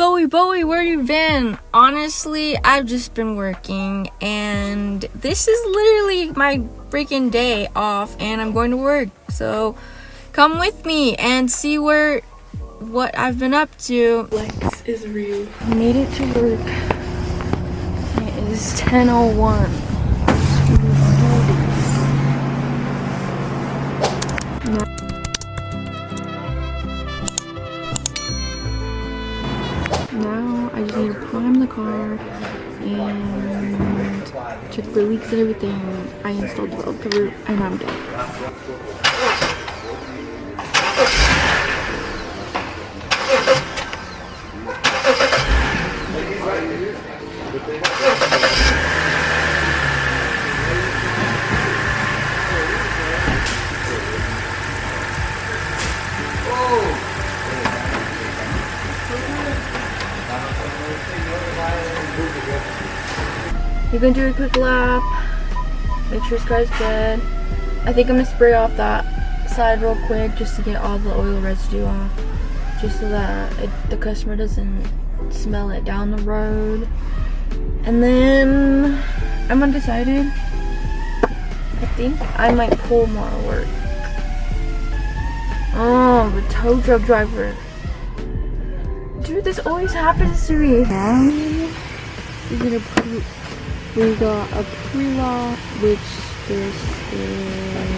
Bowie, where you been? Honestly, I've just been working, and this is literally my freaking day off, and I'm going to work. So come with me and see what I've been up to. Flex is real. I made it to work. It is 10:01. Now I just need to prime the car and check for leaks and everything. I installed the valve cover and I'm done. You're gonna do a quick lap, make sure this car's good. I think I'm gonna spray off that side real quick just to get all the oil residue off, just so that the customer doesn't smell it down the road. And then I'm undecided. I think I might pull more work. Oh, the tow truck driver. Dude, this always happens to me. Now we're gonna put. We got a pre-lot, which this is.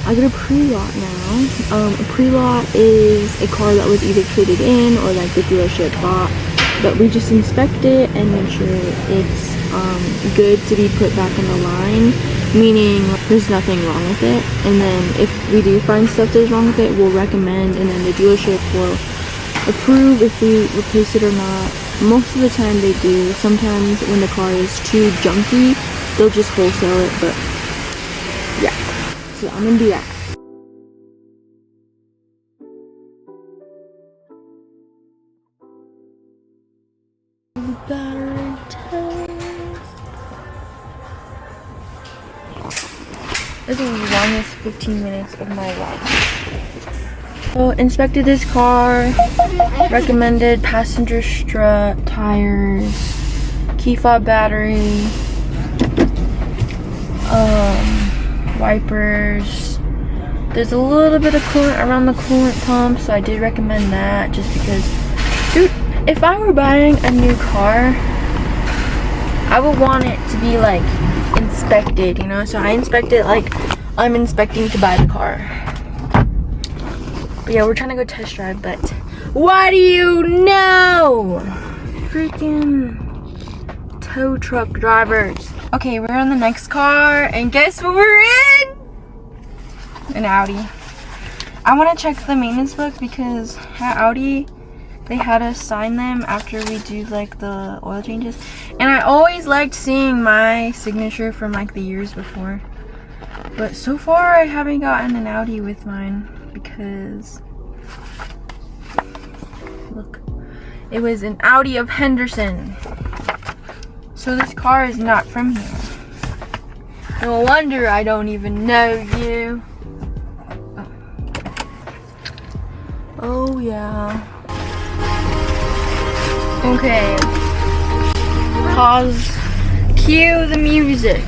I got a pre-lot now. A pre-lot is a car that was either traded in or like the dealership bought, but we just inspect it and make sure it's good to be put back on the line, meaning there's nothing wrong with it. And then if we do find stuff that's wrong with it, we'll recommend, and then the dealership will approve if we replace it or not. Most of the time they do. Sometimes when the car is too junky, they'll just wholesale it, but yeah, so I'm gonna do that. Battery test. This is the longest 15 minutes of my life. So inspected this car, recommended passenger strut, tires, key fob battery, wipers. There's a little bit of coolant around the coolant pump, so I did recommend that just because, dude, if I were buying a new car, I would want it to be like inspected, you know? So I inspect it like I'm inspecting to buy the car. But yeah, we're trying to go test drive, but what do you know? Freaking tow truck drivers. Okay, we're on the next car, and guess what we're in? An Audi. I want to check the maintenance book because at Audi, they had us sign them after we do like the oil changes, and I always liked seeing my signature from like the years before, but so far I haven't gotten an Audi with mine because look, it was an Audi of Henderson, so this car is not from here. No wonder I don't even know you. Oh yeah. Okay, pause, cue the music.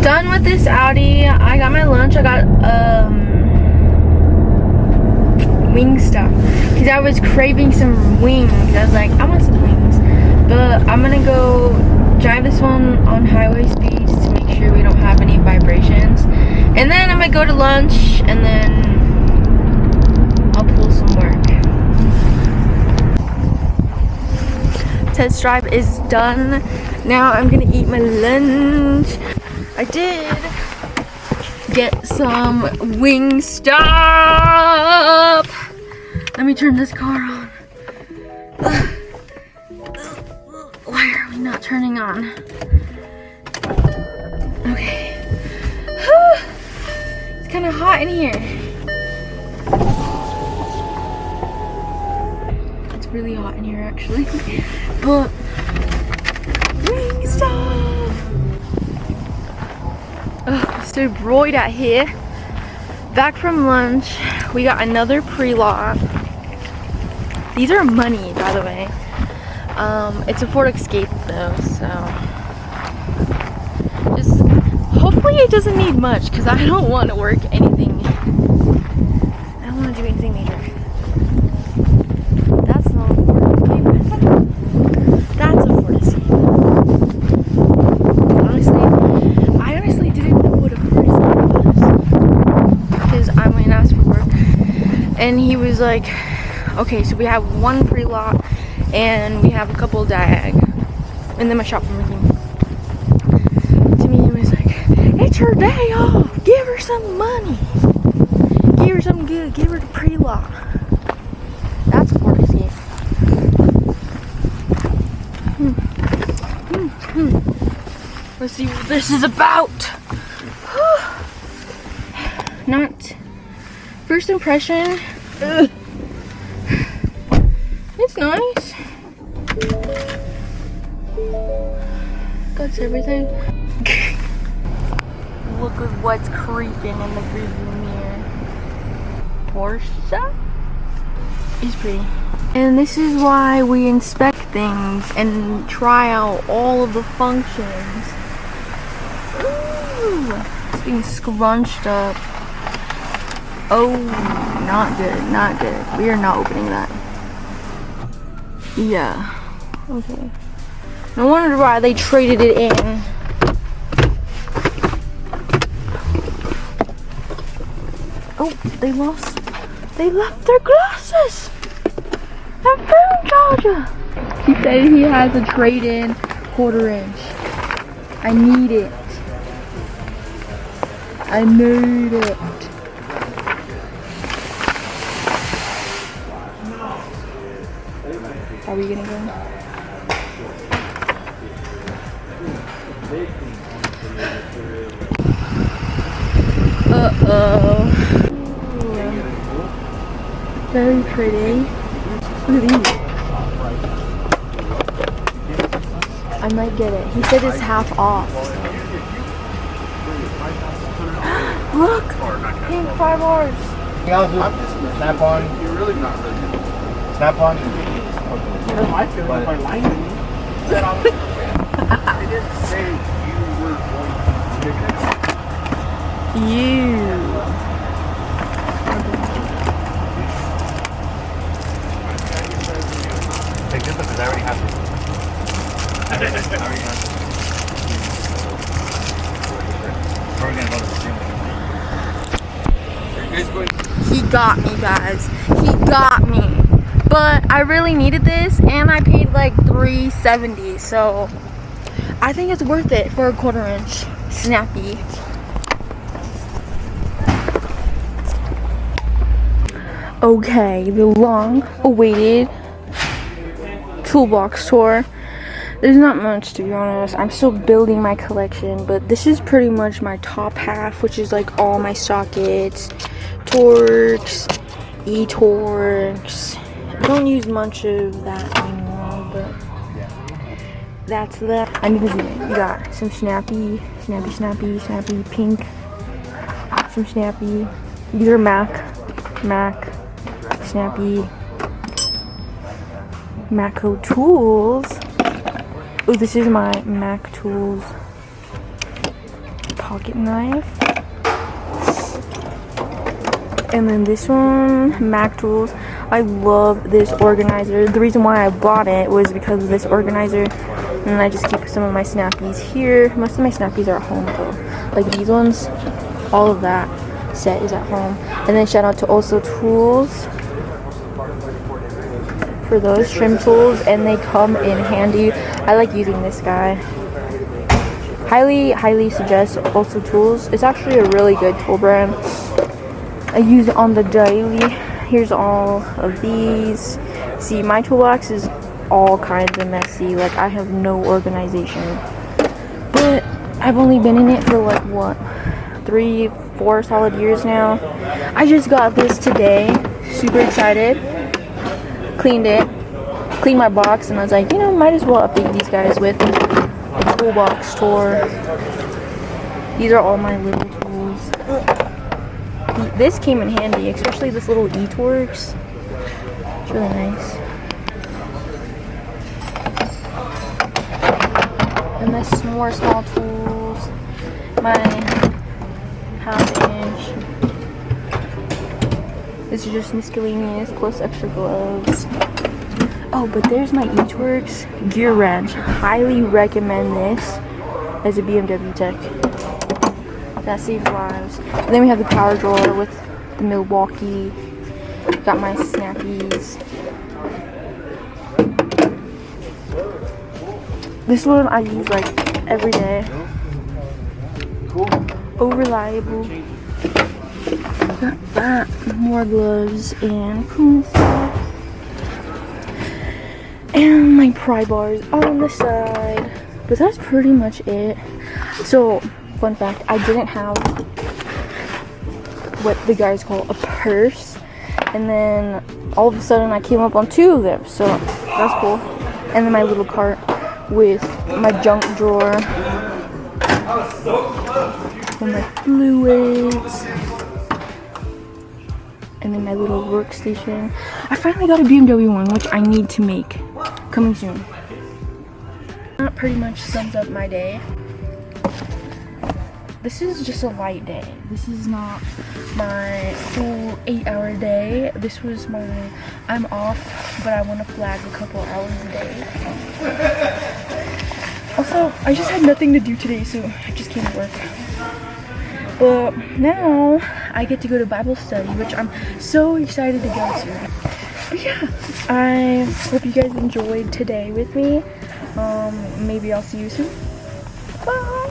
Done with this Audi. I got my lunch. I got wing stuff because I was craving some wings. I was like, I want some wings, but I'm gonna go drive this one on highway speeds to make sure we don't have any vibrations, and then I'm gonna go to lunch, and then I'll pull some work. Test drive is done. Now I'm gonna eat my lunch. I did get some Wingstop. Let me turn this car on. Why are we not turning on? Okay. It's kind of hot in here. really hot in here actually. But ring stuff. So bright out here. Back from lunch, we got another pre-lot. These are money, by the way. It's a Ford Escape though, so just hopefully it doesn't need much because I don't want to work anything. I don't want to do anything major. That's not a Ford Escape. That's a Ford Escape. I honestly didn't know what a Ford Escape was because I went and asked for work, and he was like, okay, so we have one pre-lot and we have a couple diag, and then my shop from working to me was like, it's her day off, give her some money, give her something good, give her the pre-lot. That's a Ford Escape. Let's see what this is about. Not first impression. It's nice. That's everything. Look at what's creeping in the rearview mirror. Porsche is pretty. And this is why we inspect things and try out all of the functions. Ooh, it's being scrunched up. Oh, not good, not good. We are not opening that. Yeah. Okay. No wonder why they traded it in. Oh, they left their glasses. And phone charger. He said he has a trade-in 1/4 inch. I need it. I need it. Are we gonna go? Uh-oh. Very pretty. Look at these. I might get it. He said it's half off. Look! Pink 5 Rs. Snap on. You're really not really good. Snap on. I feel like my line. I didn't say you were going to pick it. You. Take this because I already have it. He got me, guys. He got me. But I really needed this, and I paid like $370, so I think it's worth it for a 1/4 inch snappy. Okay, the long-awaited Toolbox tour. There's not much, to be honest. I'm still building my collection, but this is pretty much my top half, which is like all my sockets, Torx, e-Torx. I don't use much of that anymore, but that's that. I need to zoom in. We got some snappy pink, some snappy. These are Mac, snappy, Macco Tools. Oh, this is my Mac Tools pocket knife. And then this one, Mac Tools. I love this organizer. The reason why I bought it was because of this organizer. And then I just keep some of my snappies here. Most of my snappies are at home though. Like these ones, all of that set is at home. And then shout out to also Tools for those trim tools, and they come in handy. I like using this guy. Highly suggest also Tools. It's actually a really good tool brand. I use it on the daily. Here's all of these. See, my toolbox is all kinds of messy. Like I have no organization. But I've only been in it for like what, 3-4 solid years now. I just got this today. Super excited. Cleaned it. cleaned my box, and I was like, you know, might as well update these guys with the Toolbox tour. These are all my little tools. This came in handy, especially this little e-Torx. It's really nice. And this more small tools. My half-inch. This is just miscellaneous plus extra gloves. Oh, but there's my e-Torx gear wrench. Highly recommend this as a BMW tech. That saves lives. And then we have the power drawer with the Milwaukee. Got my snappies. This one I use like every day. Oh, reliable. Got that. More gloves and coolant stuff. And my pry bars on the side. But that's pretty much it. So, fun fact, I didn't have what the guys call a purse. And then all of a sudden I came up on 2 of them. So, that's cool. And then my little cart with my junk drawer. For my fluids. And then my little workstation. I finally got a BMW one, which I need to make. Coming soon. That pretty much sums up my day. This is just a light day. This is not my full 8-hour day. This was my, I'm off, but I want to flag a couple hours a day. Also, I just had nothing to do today, so I just came to work. But now I get to go to Bible study, which I'm so excited to go to. But yeah, I hope you guys enjoyed today with me. Maybe I'll see you soon. Bye!